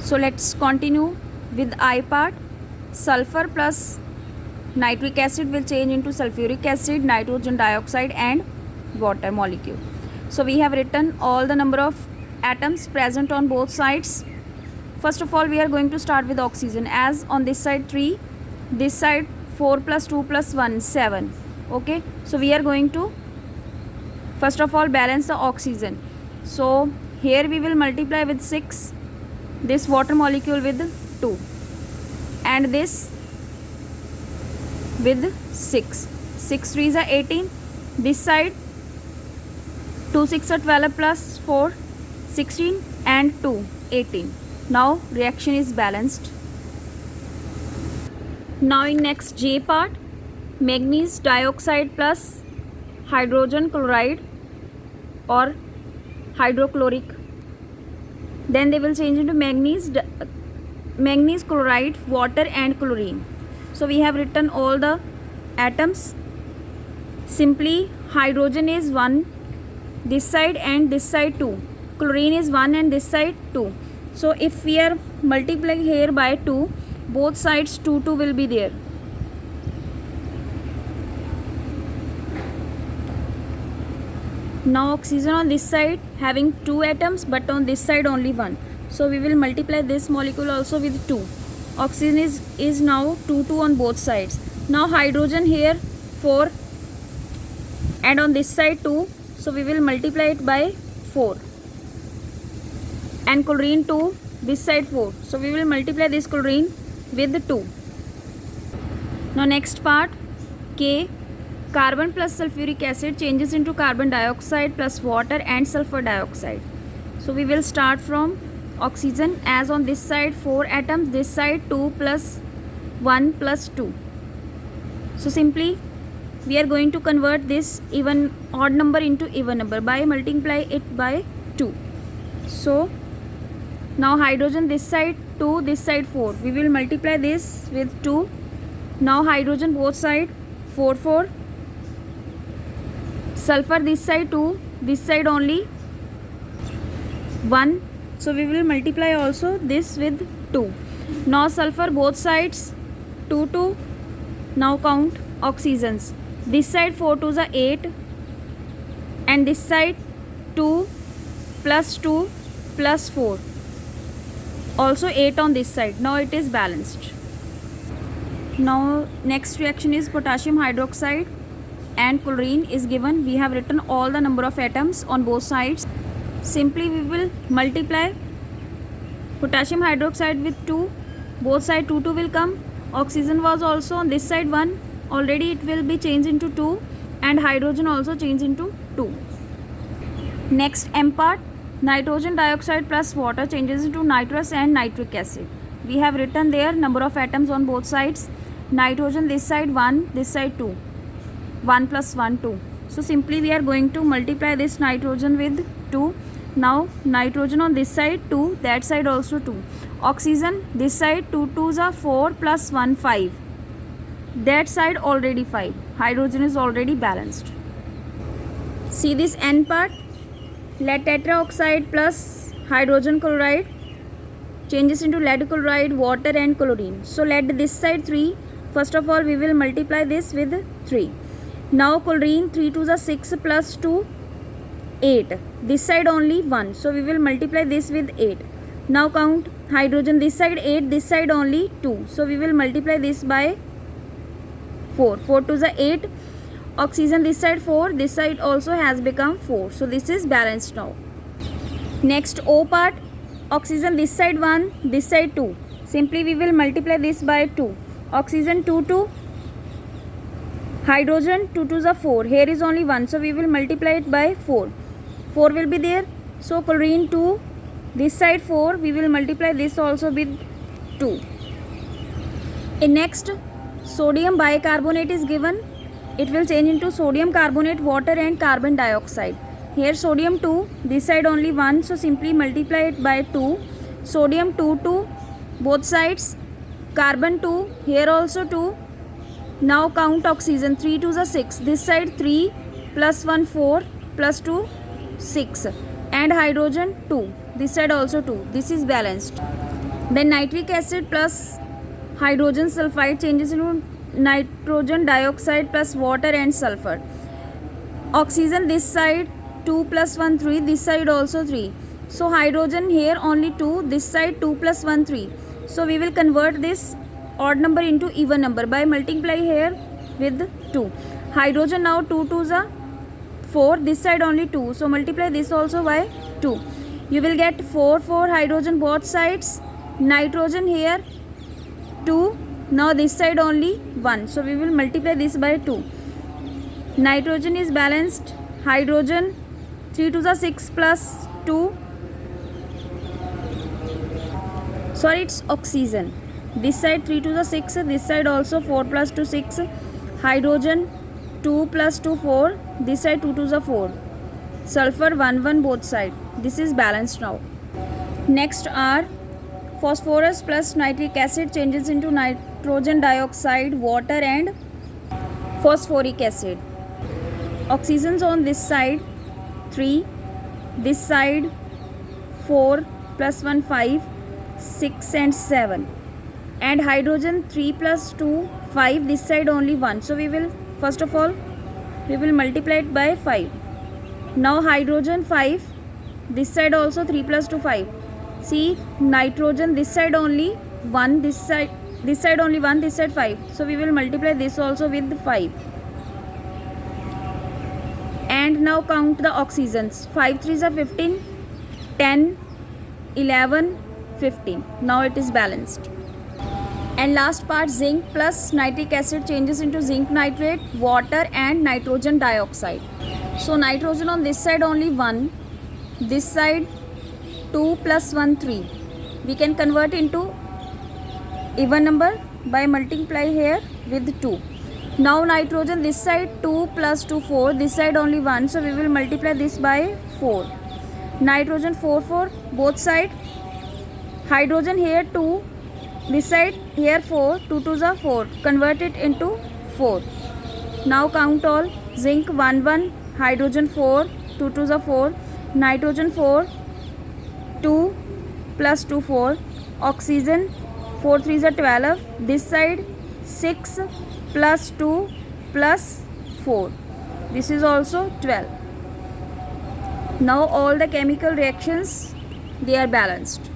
So let's continue with I part. Sulfur plus nitric acid will change into sulfuric acid, nitrogen dioxide and water molecule. So we have written all the number of atoms present on both sides. First of all, we are going to start with oxygen. As on this side 3, this side 4 plus 2 plus 1, 7. Okay, so we are going to first of all balance the oxygen. So here we will multiply with 6, this water molecule with 2, and this with 6. 6 3s are 18. This side 2 6 are 12 plus 4 16 and 2 18. Now reaction is balanced. Now in next J part, manganese dioxide plus hydrogen chloride or hydrochloric, then they will change into manganese chloride, water and chlorine. So we have written all the atoms. Simply hydrogen is 1 this side and this side 2, chlorine is 1 and this side 2. So if we are multiplying here by 2, both sides 2 2 will be there. Now oxygen on this side having 2 atoms, but on this side only 1. So we will multiply this molecule also with 2. Oxygen is now 2 2 on both sides. Now hydrogen here 4 and on this side 2. So we will multiply it by 4. And chlorine 2, this side 4. So we will multiply this chlorine with 2. Now next part, K. Carbon plus sulfuric acid changes into carbon dioxide plus water and sulfur dioxide. So we will start from oxygen. As on this side 4 atoms, this side 2 plus 1 plus 2. So simply we are going to convert this even odd number into even number by multiply it by 2. So now hydrogen this side 2, this side 4. We will multiply this with 2. Now hydrogen both side 4 4. Sulfur this side 2, this side only 1. So we will multiply also this with 2. Now sulfur both sides 2 2. Now count oxygens. This side 4 2s are 8 and this side 2 plus 2 plus 4. Also 8 on this side. Now it is balanced. Now next reaction is potassium hydroxide and chlorine is given. We have written all the number of atoms on both sides. Simply we will multiply potassium hydroxide with 2. Both side 2 2 will come. Oxygen was also on this side 1. Already it will be changed into 2 and hydrogen also changed into 2. Next M part, nitrogen dioxide plus water changes into nitrous and nitric acid. We have written there number of atoms on both sides. Nitrogen this side 1, this side 2. 1 plus 1 2. So simply we are going to multiply this nitrogen with 2. Now nitrogen on this side 2, that side also 2. Oxygen this side 2 2s are 4 plus 1 5. That side already 5. Hydrogen is already balanced. See this N part, lead tetraoxide plus hydrogen chloride changes into lead chloride, water and chlorine. So lead this side 3. First of all we will multiply this with 3. Now chlorine 3 2s are 6 plus 2 8. This side only 1. So we will multiply this with 8. Now count hydrogen this side 8, this side only 2. So we will multiply this by 4. 4 2s are 8. Oxygen this side 4, this side also has become 4. So this is balanced now. Next O part, oxygen this side 1, this side 2. Simply we will multiply this by 2. Oxygen 2 2. Hydrogen 2 2s are 4. Here is only 1. So we will multiply it by 4. 4 will be there. So chlorine 2. This side 4. We will multiply this also with 2. In next, sodium bicarbonate is given. It will change into sodium carbonate, water and carbon dioxide. Here sodium 2. This side only 1. So simply multiply it by 2. Sodium 2 2. Both sides. Carbon 2. Here also 2. Now count oxygen. 3 2s are 6. This side 3 plus 1 4 plus 2 6. And hydrogen 2. This side also 2. This is balanced. Then nitric acid plus hydrogen sulfide changes into nitrogen dioxide plus water and sulfur. Oxygen this side 2 plus 1 3, this side also 3. So hydrogen here only 2, this side 2 plus 1 3. So we will convert this odd number into even number by multiply here with 2. Hydrogen now 2 2s are 4, this side only 2. So multiply this also by 2. You will get 4 4 hydrogen both sides. Nitrogen here 2. Now this side only 1. So we will multiply this by 2. Nitrogen is balanced. Hydrogen 3 2s are 6 plus 2. Sorry, it's oxygen. This side 3 2s are 6. This side also 4 plus 2 6. Hydrogen 2 plus 2 4. This side 2 2s are 4. Sulfur 1 1 both side. This is balanced now. Next are phosphorus plus nitric acid changes into nitrogen dioxide, water and phosphoric acid. Oxygens on this side 3, this side 4 plus 1 5, 6 and 7, and hydrogen 3 plus 2 5, this side only 1. So we will first of all we will multiply it by 5. Now hydrogen 5, this side also 3 plus 2 5. See, nitrogen this side only 1, this side only 1, this side 5. So we will multiply this also with 5. And now count the oxygens. 5 3s are 15, 10, 11, 15. Now it is balanced. And last part, zinc plus nitric acid changes into zinc nitrate, water and nitrogen dioxide. So nitrogen on this side only 1, this side 2 plus 1 3. We can convert into even number by multiply here with 2. Now nitrogen this side 2 plus 2 4, this side only 1. So we will multiply this by 4. Nitrogen 4 4 both side. Hydrogen here 2, this side here 4, 2 2s are 4. Convert it into 4. Now count all. Zinc 1 1, hydrogen 4, 2 2s are 4, nitrogen 4, 2 plus 2 4, oxygen 4 3s are 12, this side 6 plus 2 plus 4, this is also 12. Now all the chemical reactions, they are balanced.